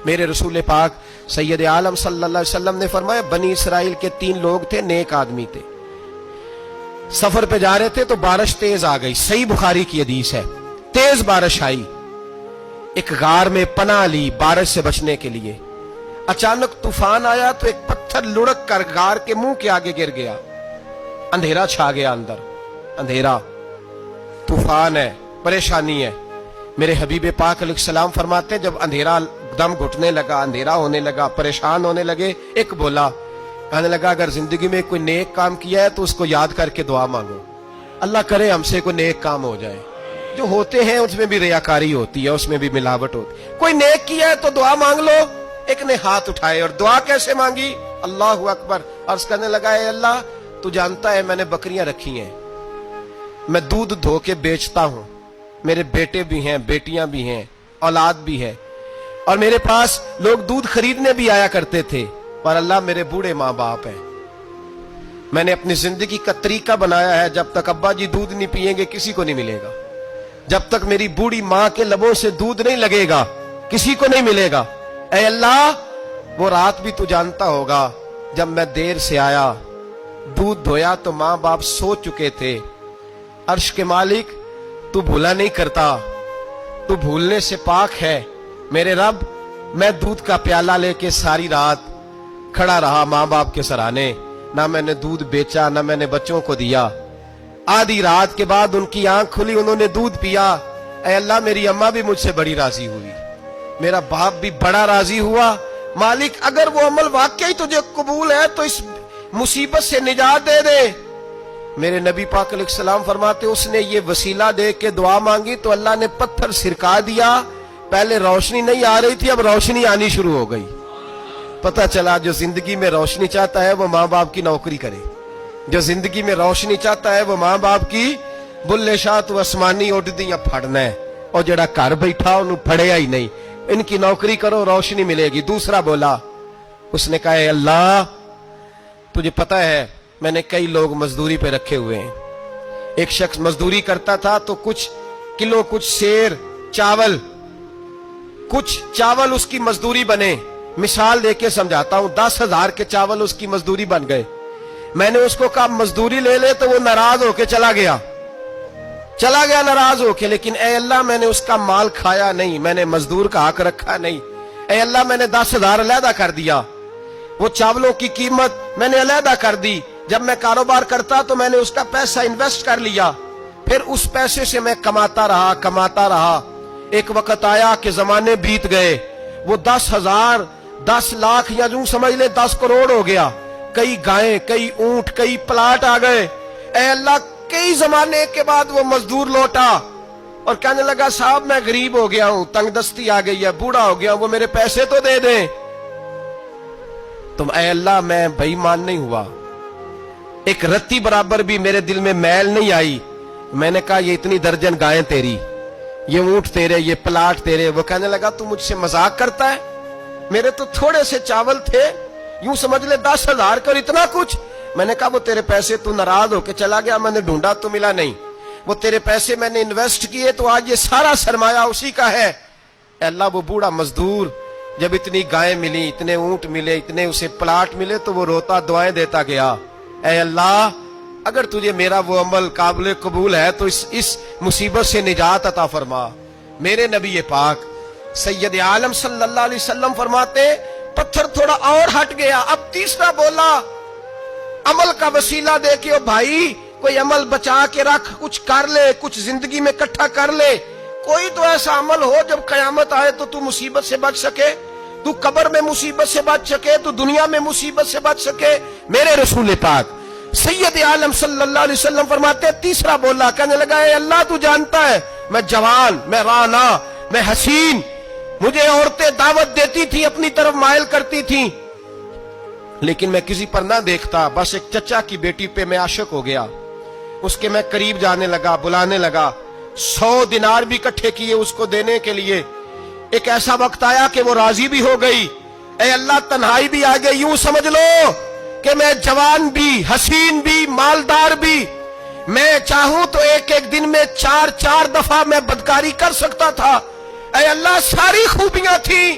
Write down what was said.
میرے رسول پاک سید عالم صلی اللہ علیہ وسلم نے فرمایا بنی اسرائیل کے 3 لوگ تھے، نیک آدمی تھے، سفر پہ جا رہے تھے تو بارش تیز آ گئی، صحیح بخاری کی حدیث ہے، تیز بارش آئی، ایک غار میں پناہ لی بارش سے بچنے کے لیے، اچانک طوفان آیا تو ایک پتھر لڑک کر غار کے منہ کے آگے گر گیا، اندھیرا چھا گیا، اندر اندھیرا، طوفان ہے، پریشانی ہے۔ میرے حبیب پاک علیہ السلام فرماتے ہیں جب اندھیرا دم گھٹنے لگا، اندھیرا ہونے لگا، پریشان ہونے لگے، ایک بولا، کہنے لگا اگر زندگی میں کوئی نیک کام کیا ہے تو اس کو یاد کر کے دعا مانگو، اللہ کرے ہم سے کوئی نیک کام ہو جائے۔ جو ہوتے ہیں اس میں بھی ریاکاری ہوتی ہے، اس میں بھی ملاوٹ ہوتی ہے، کوئی نیک کیا ہے تو دعا مانگ لو۔ ایک نے ہاتھ اٹھائے اور دعا کیسے مانگی؟ اللہ اکبر، عرض کرنے لگا اے اللہ تو جانتا ہے میں نے بکریاں رکھی ہیں، میں دودھ دھو کے بیچتا ہوں، میرے بیٹے بھی ہیں، بیٹیاں بھی ہیں، اولاد بھی ہے، اور میرے پاس لوگ دودھ خریدنے بھی آیا کرتے تھے، پر اللہ میرے بوڑھے ماں باپ ہیں، میں نے اپنی زندگی کا طریقہ بنایا ہے جب تک ابا جی دودھ نہیں پیئیں گے کسی کو نہیں ملے گا، جب تک میری بوڑھی ماں کے لبوں سے دودھ نہیں لگے گا کسی کو نہیں ملے گا۔ اے اللہ وہ رات بھی تو جانتا ہوگا جب میں دیر سے آیا، دودھ دھویا تو ماں باپ سو چکے تھے، عرش کے مالک تو بھولا نہیں کرتا، تو بھولنے سے پاک ہے، میرے رب میں دودھ کا پیالہ لے کے ساری رات کھڑا رہا ماں باپ کے سرانے، نہ میں نے دودھ بیچا نہ میں نے بچوں کو دیا، آدھی رات کے بعد ان کی آنکھ کھلی، انہوں نے دودھ پیا، اے اللہ میری اماں بھی مجھ سے بڑی راضی ہوئی، میرا باپ بھی بڑا راضی ہوا، مالک اگر وہ عمل واقعی تجھے قبول ہے تو اس مصیبت سے نجات دے دے۔ میرے نبی پاک علیہ السلام فرماتے اس نے یہ وسیلہ دے کے دعا مانگی تو اللہ نے پتھر سرکا دیا، پہلے روشنی نہیں آ رہی تھی اب روشنی آنی شروع ہو گئی۔ پتہ چلا جو زندگی میں روشنی چاہتا ہے وہ ماں باپ کی نوکری کرے، جو زندگی میں روشنی چاہتا ہے وہ ماں باپ کی بلے شاہ تو آسمانی اڈدیاں پھڑنا ہے، اور جڑا گھر بیٹھا انہوں پھڑیا ہی نہیں، ان کی نوکری کرو روشنی ملے گی۔ دوسرا بولا، اس نے کہا اے اللہ تجھے پتہ ہے میں نے کئی لوگ مزدوری پہ رکھے ہوئے ہیں، ایک شخص مزدوری کرتا تھا تو کچھ کلو کچھ سیر چاول کچھ چاول اس کی مزدوری بنے، مثال دے کے سمجھاتا ہوں، 10,000 کے چاول اس کی مزدوری بن گئے، میں نے اس کو کہا مزدوری لے لے تو وہ ناراض ہو کے چلا گیا ناراض ہو کے، لیکن اے اللہ میں نے اس کا مال کھایا نہیں، میں نے مزدور کا حق رکھا نہیں، اے اللہ میں نے 10,000 علیحدہ کر دیا، وہ چاولوں کی قیمت میں نے علیحدہ کر دی، جب میں کاروبار کرتا تو میں نے اس کا پیسہ انویسٹ کر لیا، پھر اس پیسے سے میں کماتا رہا، ایک وقت آیا کہ زمانے بیت گئے، وہ 10,000 10 لاکھ یا یوں سمجھ لے 10 کروڑ ہو گیا، کئی گائیں کئی اونٹ کئی پلاٹ آ گئے، اے اللہ کئی زمانے کے بعد وہ مزدور لوٹا اور کہنے لگا صاحب میں غریب ہو گیا ہوں، تنگ دستی آ گئی ہے، بوڑھا ہو گیا ہوں، وہ میرے پیسے تو دے دیں۔ تم اے اللہ میں بے ایمان نہیں ہوا، ایک رتی برابر بھی میرے دل میں میل نہیں آئی، میں نے کہا یہ اتنی درجن گائیں تیری، یہ اونٹ تیرے، یہ پلاٹ تیرے، وہ کہنے لگا تو مجھ سے مذاق کرتا ہے، میرے تو تھوڑے سے چاول تھے، یوں سمجھ لے 10,000 کا اور اتنا کچھ، میں نے کہا وہ تیرے پیسے تو ناراض ہو کے چلا گیا، میں نے ڈھونڈا تو ملا نہیں، وہ تیرے پیسے میں نے انویسٹ کیے تو آج یہ سارا سرمایہ اسی کا ہے۔ اے اللہ وہ بوڑھا مزدور جب اتنی گائیں ملی، اتنے اونٹ ملے، اتنے اسے پلاٹ ملے تو وہ روتا دعائیں دیتا گیا، اے اللہ اگر تجھے میرا وہ عمل قابل قبول ہے تو اس مصیبت سے نجات عطا فرما۔ میرے نبی پاک سید عالم صلی اللہ علیہ وسلم فرماتے پتھر تھوڑا اور ہٹ گیا، اب تیسرا بولا عمل کا وسیلہ دے کے او بھائی کوئی عمل بچا کے رکھ، کچھ کر لے، کچھ زندگی میں اکٹھا کر لے، کوئی تو ایسا عمل ہو جب قیامت آئے تو مصیبت سے بچ سکے، تو قبر میں مصیبت سے بچ سکے، تو دنیا میں مصیبت سے بچ سکے۔ میرے رسول پاک سید عالم صلی اللہ علیہ وسلم فرماتے تیسرا بولا، کہنے لگا اے اللہ تو جانتا ہے میں جوان، میں رانا، میں حسین، مجھے عورتیں دعوت دیتی تھی، اپنی طرف مائل کرتی تھیں، لیکن میں کسی پر نہ دیکھتا، بس ایک چچا کی بیٹی پہ میں عاشق ہو گیا، اس کے میں قریب جانے لگا، بلانے لگا، 100 دینار بھی اکٹھے کیے اس کو دینے کے لیے، ایک ایسا وقت آیا کہ وہ راضی بھی ہو گئی، اے اللہ تنہائی بھی آ گئی، یوں سمجھ لو کہ میں جوان بھی، حسین بھی، مالدار بھی، میں چاہوں تو ایک دن میں 4 دفعہ میں بدکاری کر سکتا تھا، اے اللہ ساری خوبیاں تھیں،